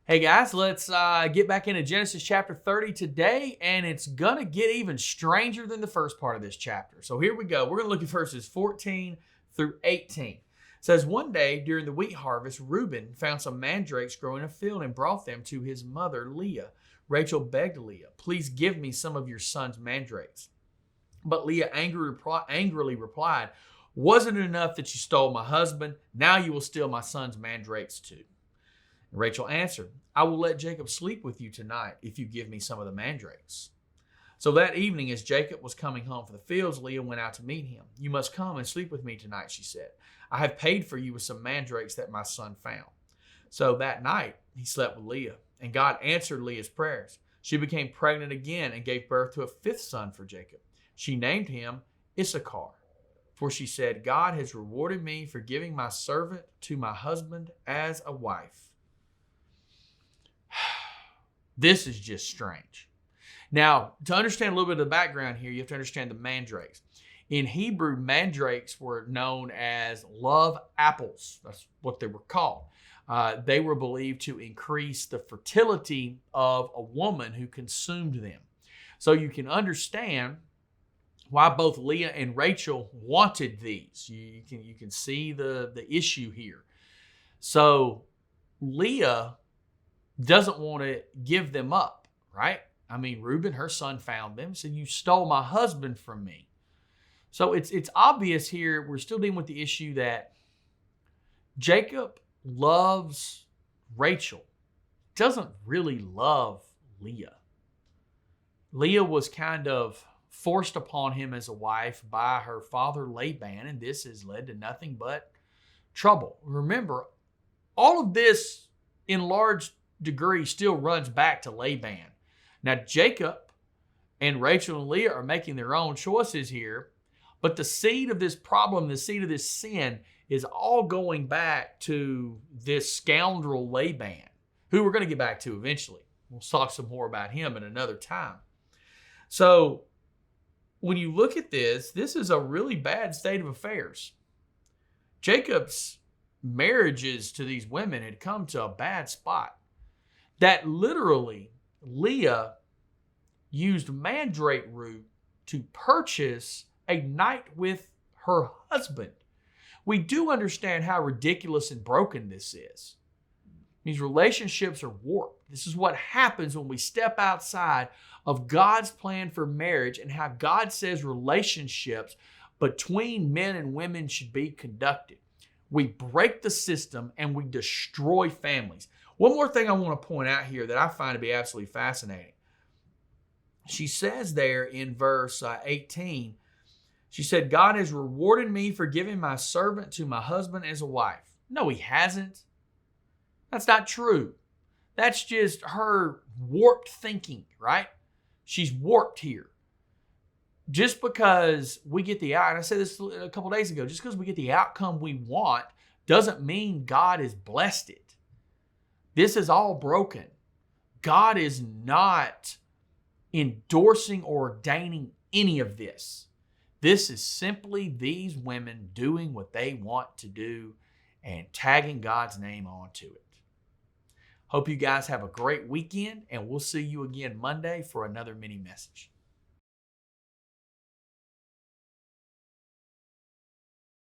Hey guys, let's get back into Genesis chapter 30 today, and it's going to get even stranger than the first part of this chapter. So here we go. We're going to look at verses 14 through 18. It says, one day during the wheat harvest, Reuben found some mandrakes growing in a field and brought them to his mother Leah. Rachel begged Leah, please give me some of your son's mandrakes. But Leah angrily replied, wasn't it enough that you stole my husband? Now you will steal my son's mandrakes too. And Rachel answered, I will let Jacob sleep with you tonight if you give me some of the mandrakes. So that evening, as Jacob was coming home from the fields, Leah went out to meet him. You must come and sleep with me tonight, she said. I have paid for you with some mandrakes that my son found. So that night, he slept with Leah, and God answered Leah's prayers. She became pregnant again and gave birth to a fifth son for Jacob. She named him Issachar, for she said, God has rewarded me for giving my servant to my husband as a wife. This is just strange. Now, to understand a little bit of the background here, you have to understand the mandrakes. In Hebrew, mandrakes were known as love apples. That's what they were called. They were believed to increase the fertility of a woman who consumed them. So you can understand why both Leah and Rachel wanted these. You can see the issue here. So Leah doesn't want to give them up, right? I mean, Reuben, her son, found them, said, you stole my husband from me. So it's obvious here, we're still dealing with the issue that Jacob loves Rachel, doesn't really love Leah. Leah was kind of forced upon him as a wife by her father Laban, and this has led to nothing but trouble. Remember, all of this in large degree still runs back to Laban. Now, Jacob and Rachel and Leah are making their own choices here, but the seed of this problem, the seed of this sin, is all going back to this scoundrel Laban, who we're going to get back to eventually. We'll talk some more about him at another time. So, when you look at this is a really bad state of affairs. Jacob's marriages to these women had come to a bad spot. That literally Leah used mandrake root to purchase a night with her husband. We do understand how ridiculous and broken this is. These relationships are warped. This is what happens when we step outside of God's plan for marriage and how God says relationships between men and women should be conducted. We break the system and we destroy families. One more thing I want to point out here that I find to be absolutely fascinating. She says there in verse 18, she said, God has rewarded me for giving my servant to my husband as a wife. No, he hasn't. That's not true. That's just her warped thinking, right? She's warped here. Just because we get the outcome, and I said this a couple days ago, just because we get the outcome we want doesn't mean God has blessed it. This is all broken. God is not endorsing or ordaining any of this. This is simply these women doing what they want to do and tagging God's name onto it. Hope you guys have a great weekend, and we'll see you again Monday for another mini message.